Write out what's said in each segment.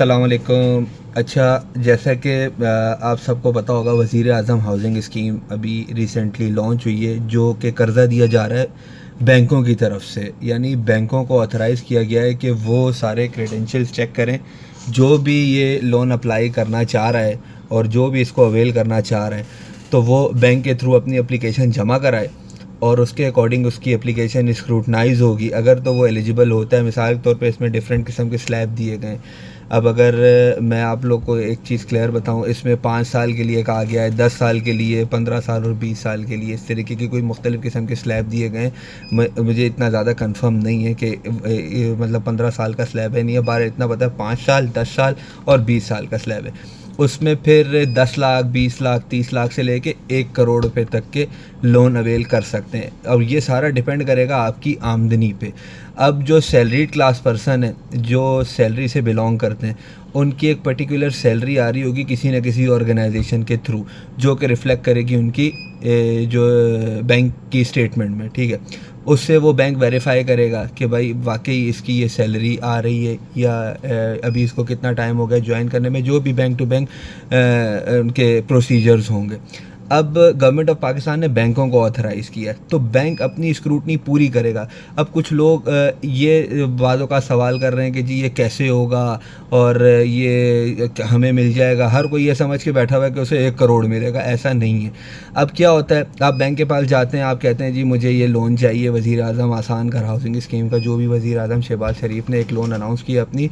अस्सलाम वालेकुम। अच्छा, जैसा कि आप सबको पता होगा, वज़ीर आज़म हाउसिंग स्कीम अभी रिसेंटली लॉन्च हुई है, जो कि कर्ज़ा दिया जा रहा है बैंकों की तरफ से। यानी बैंकों को ऑथराइज़ किया गया है कि वो सारे क्रेडेंशियल्स चेक करें, जो भी ये लोन अप्लाई करना चाह रहा है और जो भी इसको अवेल करना चाह रहा है, तो वो बैंक के थ्रू अपनी एप्लीकेशन जमा कराए और उसके अकॉर्डिंग उसकी एप्लीकेशन स्क्रूटनाइज़ होगी। अगर तो वो एलिजिबल होता है, मिसाल के तौर पे इसमें डिफरेंट किस्म के स्लैब दिए गए हैं। अब अगर मैं आप लोग को एक चीज़ क्लियर बताऊं, इसमें 5 साल के लिए कहा गया है, 10 साल के लिए, 15 साल और 20 साल के लिए, इस तरीके की कोई मुख्तलिफ़ किस्म के स्लैब दिए गए हैं। मुझे इतना ज़्यादा कंफर्म नहीं है कि मतलब 15 साल का स्लैब है, नहीं है, बाहर इतना पता है 5 साल, 10 साल और 20 साल का स्लैब है। उसमें फिर 10 लाख, 20 लाख, 30 लाख से लेके 1 करोड़ रुपए तक के लोन अवेल कर सकते हैं। और ये सारा डिपेंड करेगा आपकी आमदनी पे। अब जो सैलरीड क्लास पर्सन है, जो सैलरी से बिलोंग करते हैं, उनकी एक पर्टिकुलर सैलरी आ रही होगी किसी न किसी ऑर्गेनाइजेशन के थ्रू, जो कि रिफ्लेक्ट करेगी उनकी जो बैंक की स्टेटमेंट में, ठीक है। उससे वो बैंक वेरीफाई करेगा कि भाई वाकई इसकी ये सैलरी आ रही है, या अभी इसको कितना टाइम हो गया ज्वाइन करने में, जो भी बैंक टू बैंक उनके प्रोसीजर्स होंगे। अब गवर्नमेंट ऑफ पाकिस्तान ने बैंकों को ऑथराइज़ किया है, तो बैंक अपनी स्क्रूटनी पूरी करेगा। अब कुछ लोग ये बातों का सवाल कर रहे हैं कि जी ये कैसे होगा और ये हमें मिल जाएगा। हर कोई ये समझ के बैठा हुआ है कि उसे 1 करोड़ मिलेगा, ऐसा नहीं है। अब क्या होता है, आप बैंक के पास जाते हैं, आप कहते हैं जी मुझे ये लोन चाहिए, वज़ीर आज़म आसान घर हाउसिंग स्कीम का, जो भी वज़ीर आज़म शहबाज शरीफ ने एक लोन अनाउंस किया अपनी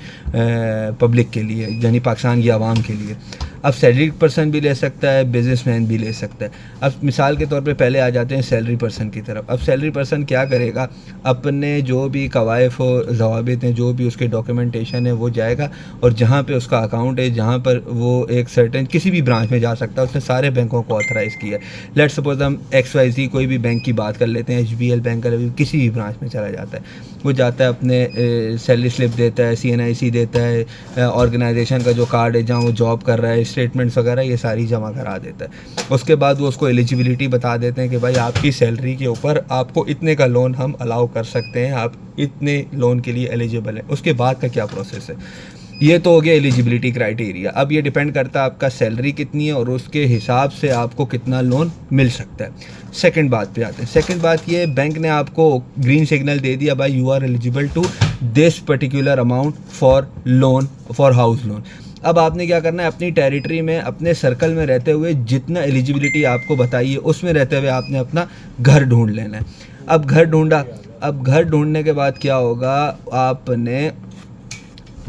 पब्लिक के लिए, यानी पाकिस्तान की आवाम के लिए। अब सैलरी पर्सन भी ले सकता है, बिजनेसमैन भी ले सकता है। अब मिसाल के तौर पे पहले आ जाते हैं सैलरी पर्सन की तरफ। अब सैलरी पर्सन क्या करेगा, अपने जो भी कवायफ व ज़वाबित हैं, जो भी उसके डॉक्यूमेंटेशन है, वो जाएगा और जहाँ पे उसका अकाउंट है, जहाँ पर वो एक सर्टेन किसी भी ब्रांच में जा सकता है, उसने सारे बैंकों को ऑथराइज़ किया है। लेट्स सपोज हम XYZ कोई भी बैंक की बात कर लेते हैं, HBL बैंक का, किसी भी ब्रांच में चला जाता है। वो जाता है, अपने सैलरी स्लिप देता है, CNIC देता है, ऑर्गेनाइजेशन का जो कार्ड है जहाँ वो जॉब कर रहा है, स्टेटमेंट्स वगैरह ये सारी जमा करा देता है। उसके बाद वो उसको एलिजिबिलिटी बता देते हैं कि भाई आपकी सैलरी के ऊपर आपको इतने का लोन हम अलाउ कर सकते हैं, आप इतने लोन के लिए एलिजिबल हैं। उसके बाद का क्या प्रोसेस है, ये तो हो गया एलिजिबिलिटी क्राइटेरिया। अब ये डिपेंड करता है आपका सैलरी कितनी है और उसके हिसाब से आपको कितना लोन मिल सकता है। सेकंड बात पे आते हैं। सेकंड बात ये, बैंक ने आपको ग्रीन सिग्नल दे दिया, भाई you are eligible to this particular amount for loan, for house loan. अब आपने क्या करना है, अपनी टेरिटरी में, अपने सर्कल में रहते हुए जितना एलिजिबिलिटी आपको बताइए उसमें रहते हुए आपने अपना घर ढूंढ लेना है। अब घर ढूंढा, अब घर ढूंढने के बाद क्या होगा, आपने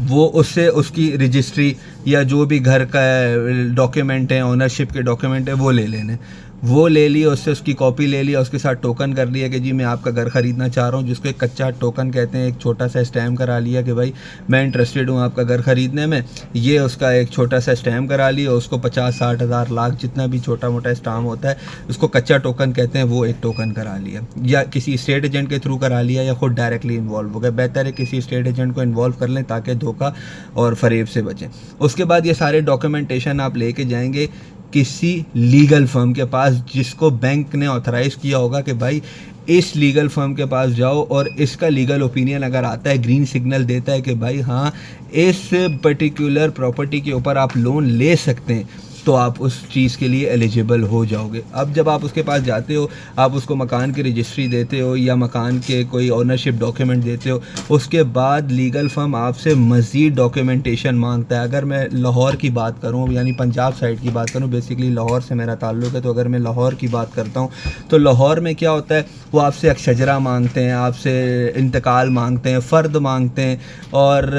वो उससे उसकी रजिस्ट्री या जो भी घर का डॉक्यूमेंट है, ओनरशिप के डॉक्यूमेंट है, वो ले लेने। वो ले लिया, उससे उसकी कॉपी ले लिया, उसके साथ टोकन कर लिया कि जी मैं आपका घर ख़रीदना चाह रहा हूँ, जिसको एक कच्चा टोकन कहते हैं। एक छोटा सा स्टैम्प करा लिया कि भाई मैं इंटरेस्टेड हूँ आपका घर ख़रीदने में। ये उसका एक छोटा सा स्टैम्प करा लिया, उसको 50-60 हज़ार, लाख, जितना भी छोटा मोटा स्टाम्प होता है, उसको कच्चा टोकन कहते हैं, वो एक टोकन करा लिया। या किसी स्टेट एजेंट के थ्रू करा लिया, या खुद डायरेक्टली इन्वॉल्व हो गए। बेहतर है किसी स्टेट एजेंट को इन्वॉल्व कर लें ताकि धोखा और फरेब से बचें। उसके बाद ये सारे डॉक्यूमेंटेशन आप लेके जाएंगे किसी लीगल फर्म के पास, जिसको बैंक ने ऑथराइज़ किया होगा कि भाई इस लीगल फर्म के पास जाओ, और इसका लीगल ओपिनियन अगर आता है, ग्रीन सिग्नल देता है कि भाई हाँ इस पर्टिकुलर प्रॉपर्टी के ऊपर आप लोन ले सकते हैं, तो आप उस चीज़ के लिए एलिजिबल हो जाओगे। अब जब आप उसके पास जाते हो, आप उसको मकान की रजिस्ट्री देते हो या मकान के कोई ओनरशिप डॉक्यूमेंट देते हो, उसके बाद लीगल फर्म आपसे मज़ीद डॉक्यूमेंटेशन मांगता है। अगर मैं लाहौर की बात करूं, यानी पंजाब साइड की बात करूं, बेसिकली लाहौर से मेरा ताल्लुक़ है, तो अगर मैं लाहौर की बात करता हूं, तो लाहौर में क्या होता है, वो आपसे एक शजरा मांगते हैं, आपसे इंतकाल मांगते हैं, फ़र्द मांगते हैं, और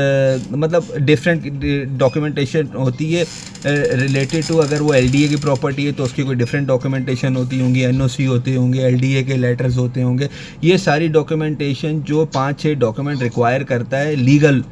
मतलब डिफरेंट डॉक्यूमेंटेशन होती है रिलेटेड टू। अगर वो LDA की प्रॉपर्टी है तो उसकी कोई डिफरेंट डॉक्यूमेंटेशन होती होंगी, NOC होते होंगे, LDA के लेटर्स होते होंगे। ये सारी डॉक्यूमेंटेशन जो 5-6 डॉक्यूमेंट रिक्वायर करता है लीगल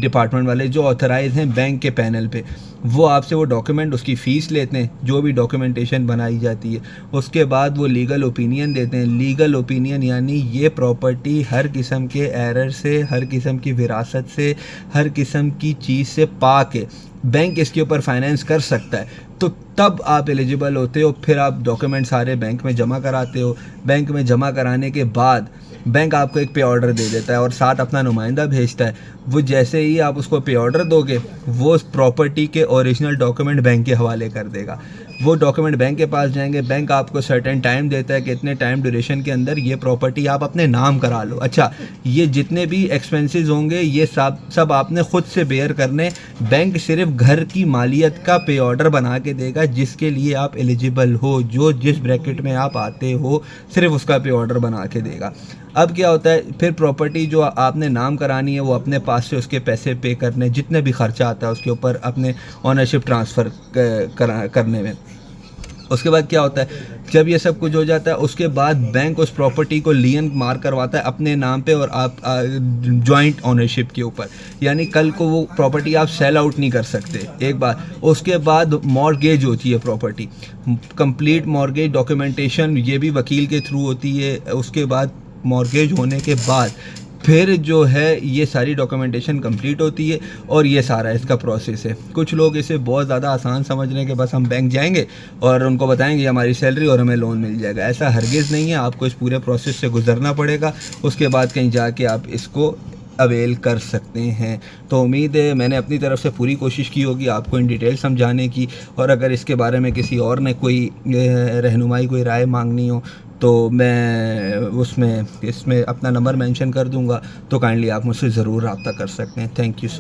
डिपार्टमेंट वाले जो ऑथराइज हैं बैंक के पैनल पे, वो आपसे वो डॉक्यूमेंट, उसकी फ़ीस लेते हैं, जो भी डॉक्यूमेंटेशन बनाई जाती है। उसके बाद वो लीगल ओपिनियन देते हैं। लीगल ओपिनियन यानी ये प्रॉपर्टी हर किस्म के एरर से, हर किस्म की विरासत से, हर किस्म की चीज़ से पाक है, बैंक इसके ऊपर फाइनेंस कर सकता है। तो तब आप एलिजिबल होते हो। फिर आप डॉक्यूमेंट सारे बैंक में जमा कराते हो। बैंक में जमा कराने के बाद बैंक आपको एक पे ऑर्डर दे देता है और साथ अपना नुमाइंदा भेजता है। वो जैसे ही आप उसको पे ऑर्डर दोगे, वो उस प्रॉपर्टी के ओरिजिनल डॉक्यूमेंट बैंक के हवाले कर देगा। वो डॉक्यूमेंट बैंक के पास जाएंगे, बैंक आपको सर्टेन टाइम देता है कि इतने टाइम ड्यूरेशन के अंदर ये प्रॉपर्टी आप अपने नाम करा लो। अच्छा, ये जितने भी एक्सपेंसेस होंगे ये सब आपने ख़ुद से बेयर करने। बैंक सिर्फ घर की मालियत का पे ऑर्डर बना के देगा जिसके लिए आप एलिजिबल हो, जो जिस ब्रैकेट में आप आते हो सिर्फ उसका पे ऑर्डर बना के देगा। अब क्या होता है, फिर प्रॉपर्टी जो आपने नाम करानी है वो अपने पास से उसके पैसे पे करने, जितने भी खर्चा आता है उसके ऊपर अपने ओनरशिप ट्रांसफ़र करने में। उसके बाद क्या होता है, जब ये सब कुछ हो जाता है उसके बाद बैंक उस प्रॉपर्टी को लियन मार्क करवाता है अपने नाम पे और आप जॉइंट ओनरशिप के ऊपर। यानी कल को वो प्रॉपर्टी आप सेल आउट नहीं कर सकते एक बार। उसके बाद मॉर्गेज होती है प्रॉपर्टी, कंप्लीट मॉर्गेज डॉक्यूमेंटेशन ये भी वकील के थ्रू होती है। उसके बाद मॉर्गेज होने के बाद फिर जो है ये सारी डॉक्यूमेंटेशन कंप्लीट होती है और ये सारा इसका प्रोसेस है। कुछ लोग इसे बहुत ज़्यादा आसान समझ रहे हैं कि बस हम बैंक जाएंगे और उनको बताएंगे हमारी सैलरी और हमें लोन मिल जाएगा। ऐसा हरगिज़ नहीं है, आपको इस पूरे प्रोसेस से गुजरना पड़ेगा। उसके बाद कहीं जाके आप इसको अवेल कर सकते हैं। तो उम्मीद है मैंने अपनी तरफ से पूरी कोशिश की होगी आपको इन डिटेल समझाने की। और अगर इसके बारे में किसी और ने कोई रहनुमाई, कोई राय मांगनी हो तो मैं इसमें अपना नंबर मेंशन कर दूंगा, तो काइंडली आप मुझसे ज़रूर रब्ता कर सकते हैं। Thank you so